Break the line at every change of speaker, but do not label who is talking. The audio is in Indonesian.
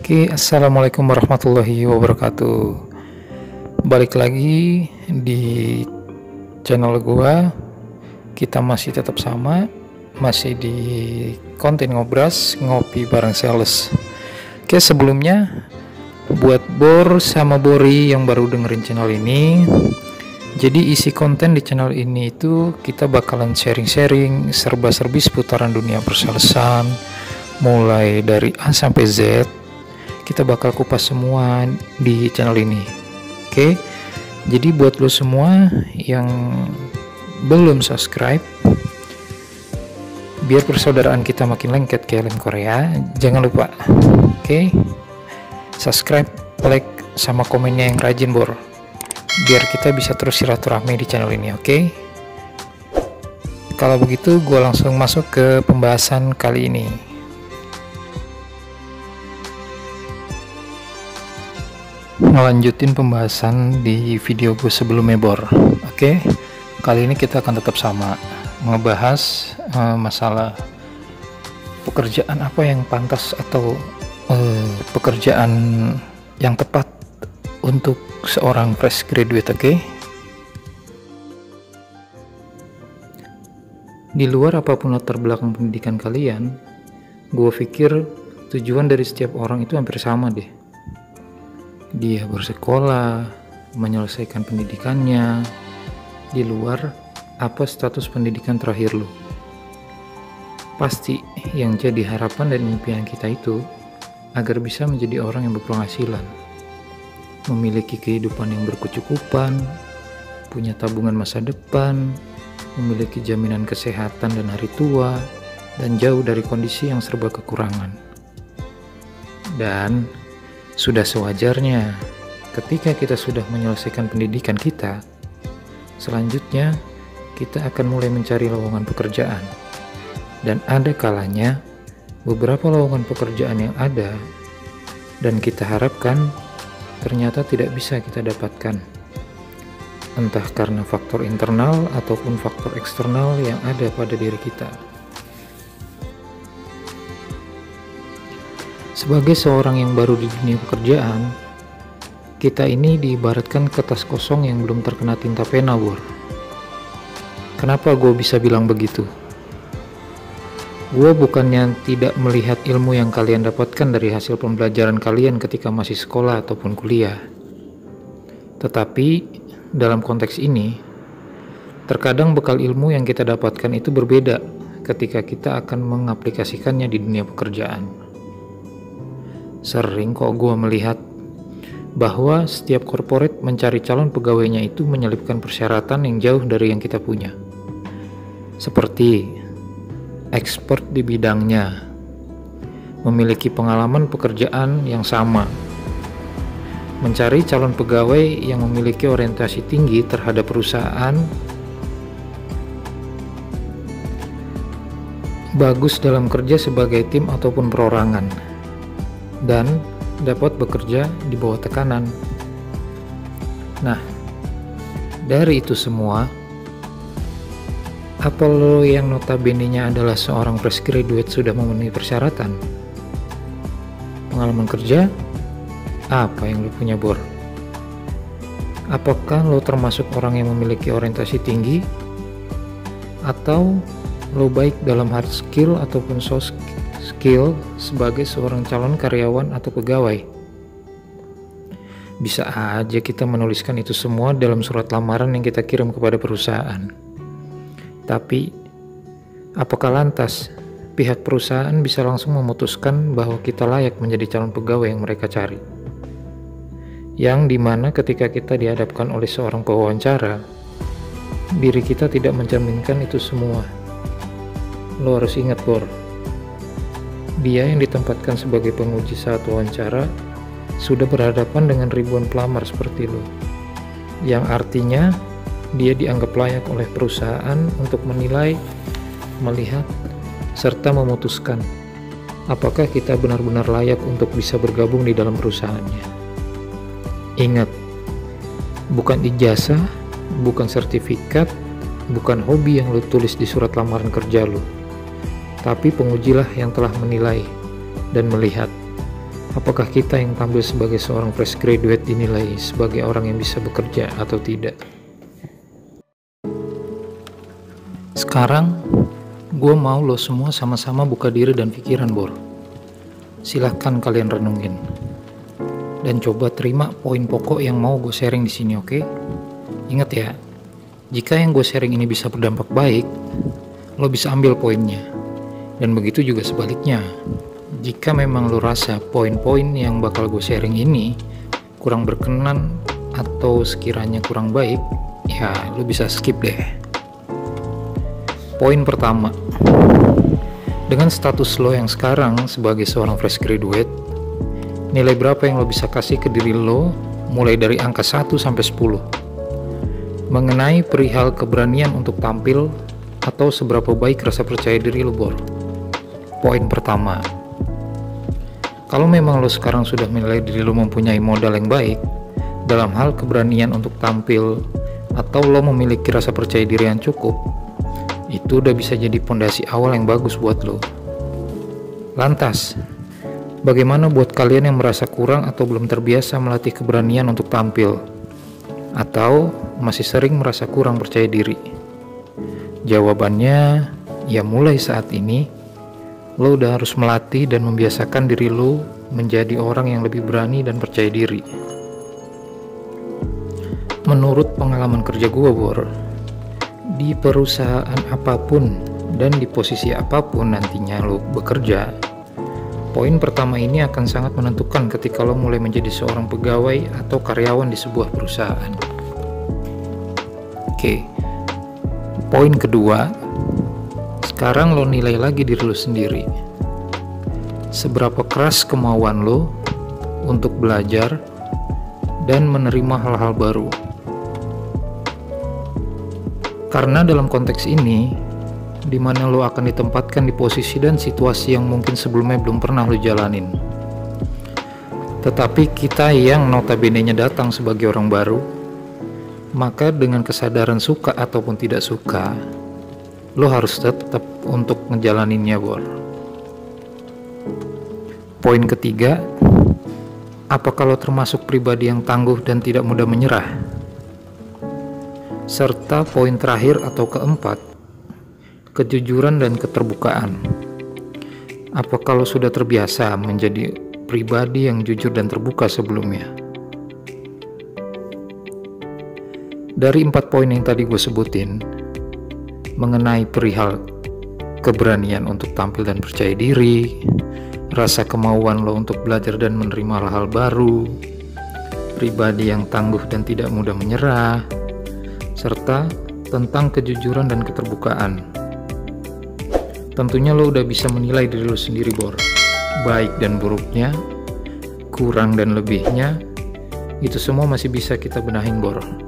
Oke, assalamualaikum warahmatullahi wabarakatuh. Balik lagi di channel gua. Kita masih tetap sama, masih di konten ngobras ngopi bareng sales. Oke, sebelumnya buat Bor sama Bori yang baru dengerin channel ini, jadi isi konten di channel ini itu kita bakalan sharing-sharing serba-serbi seputaran dunia persalesan, mulai dari A sampai Z. Kita bakal kupas semua di channel ini. Oke, jadi buat lo semua yang belum subscribe, biar persaudaraan kita makin lengket kayak lem Korea, jangan lupa subscribe, like, sama komennya yang rajin Bor, biar kita bisa terus silaturahmi di channel ini. Kalau begitu gue langsung masuk ke pembahasan kali ini. Ngelanjutin pembahasan di video gue sebelumnya Bor. Kali ini kita akan tetap sama ngebahas masalah pekerjaan apa yang pantas atau pekerjaan yang tepat untuk seorang fresh graduate. Di luar apapun latar belakang pendidikan kalian, gue pikir tujuan dari setiap orang itu hampir sama deh. Dia bersekolah, menyelesaikan pendidikannya, di luar apa status pendidikan terakhir lo. Pasti yang jadi harapan dan impian kita itu agar bisa menjadi orang yang berpenghasilan, memiliki kehidupan yang berkecukupan, punya tabungan masa depan, memiliki jaminan kesehatan dan hari tua, dan jauh dari kondisi yang serba kekurangan. Dan sudah sewajarnya ketika kita sudah menyelesaikan pendidikan kita, selanjutnya kita akan mulai mencari lowongan pekerjaan. Dan ada kalanya beberapa lowongan pekerjaan yang ada dan kita harapkan ternyata tidak bisa kita dapatkan, entah karena faktor internal ataupun faktor eksternal yang ada pada diri kita. Sebagai seorang yang baru di dunia pekerjaan, kita ini diibaratkan kertas kosong yang belum terkena tinta pena, Bor. Kenapa gue bisa bilang begitu? Gue bukannya tidak melihat ilmu yang kalian dapatkan dari hasil pembelajaran kalian ketika masih sekolah ataupun kuliah. Tetapi, dalam konteks ini, terkadang bekal ilmu yang kita dapatkan itu berbeda ketika kita akan mengaplikasikannya di dunia pekerjaan. Sering kok gue melihat bahwa setiap korporat mencari calon pegawainya itu menyelipkan persyaratan yang jauh dari yang kita punya. Seperti expert di bidangnya, memiliki pengalaman pekerjaan yang sama, mencari calon pegawai yang memiliki orientasi tinggi terhadap perusahaan, bagus dalam kerja sebagai tim ataupun perorangan, dan dapat bekerja di bawah tekanan. Nah, dari itu semua, apa lo yang notabene-nya adalah seorang fresh graduate sudah memenuhi persyaratan? Pengalaman kerja? Apa yang lo punya, Bor? Apakah lo termasuk orang yang memiliki orientasi tinggi? Atau lo baik dalam hard skill ataupun soft skill sebagai seorang calon karyawan atau pegawai? Bisa aja kita menuliskan itu semua dalam surat lamaran yang kita kirim kepada perusahaan. Tapi, apakah lantas pihak perusahaan bisa langsung memutuskan bahwa kita layak menjadi calon pegawai yang mereka cari? Yang dimana ketika kita dihadapkan oleh seorang pewawancara, diri kita tidak mencerminkan itu semua. Lo harus ingat, Bor, dia yang ditempatkan sebagai penguji saat wawancara sudah berhadapan dengan ribuan pelamar seperti lo, yang artinya dia dianggap layak oleh perusahaan untuk menilai, melihat, serta memutuskan apakah kita benar-benar layak untuk bisa bergabung di dalam perusahaannya. Ingat, bukan ijazah, bukan sertifikat, bukan hobi yang lo tulis di surat lamaran kerja lo, tapi pengujilah yang telah menilai dan melihat Apakah kita yang tampil sebagai seorang fresh graduate dinilai sebagai orang yang bisa bekerja atau tidak? Sekarang, gue mau lo semua sama-sama buka diri dan pikiran, Bor. Silahkan kalian renungin. Dan coba terima poin pokok yang mau gue sharing di sini, oke? Ingat ya, jika yang gue sharing ini bisa berdampak baik, lo bisa ambil poinnya. Dan begitu juga sebaliknya. Jika memang lo rasa poin-poin yang bakal gue sharing ini kurang berkenan atau sekiranya kurang baik, ya lo bisa skip deh. Poin pertama, dengan status lo yang sekarang sebagai seorang fresh graduate, nilai berapa yang lo bisa kasih ke diri lo mulai dari angka 1 sampai 10 mengenai perihal keberanian untuk tampil atau seberapa baik rasa percaya diri lo, Bor? Poin pertama, kalau memang lo sekarang sudah menilai diri lo mempunyai modal yang baik dalam hal keberanian untuk tampil atau lo memiliki rasa percaya diri yang cukup, itu udah bisa jadi pondasi awal yang bagus buat lo. Lantas, bagaimana buat kalian yang merasa kurang atau belum terbiasa melatih keberanian untuk tampil? Atau masih sering merasa kurang percaya diri? Jawabannya, ya mulai saat ini, lo udah harus melatih dan membiasakan diri lo menjadi orang yang lebih berani dan percaya diri. Menurut pengalaman kerja gue, Bor, di perusahaan apapun dan di posisi apapun nantinya lo bekerja, poin pertama ini akan sangat menentukan ketika lo mulai menjadi seorang pegawai atau karyawan di sebuah perusahaan. Oke, poin kedua, sekarang lo nilai lagi diri lo sendiri. Seberapa keras kemauan lo untuk belajar dan menerima hal-hal baru. Karena dalam konteks ini, di mana lo akan ditempatkan di posisi dan situasi yang mungkin sebelumnya belum pernah lo jalanin. Tetapi kita yang notabene-nya datang sebagai orang baru, maka dengan kesadaran suka ataupun tidak suka, lo harus tetap untuk ngejalaninnya, Bor. Poin ketiga, apakah lo termasuk pribadi yang tangguh dan tidak mudah menyerah? Serta poin terakhir atau keempat, kejujuran dan keterbukaan. Apakah lo sudah terbiasa menjadi pribadi yang jujur dan terbuka sebelumnya? Dari 4 poin yang tadi gue sebutin, mengenai perihal keberanian untuk tampil dan percaya diri, rasa kemauan lo untuk belajar dan menerima hal-hal baru, pribadi yang tangguh dan tidak mudah menyerah, serta tentang kejujuran dan keterbukaan. Tentunya lo udah bisa menilai diri lo sendiri, Bor. Baik dan buruknya, kurang dan lebihnya, itu semua masih bisa kita benahin, Bor.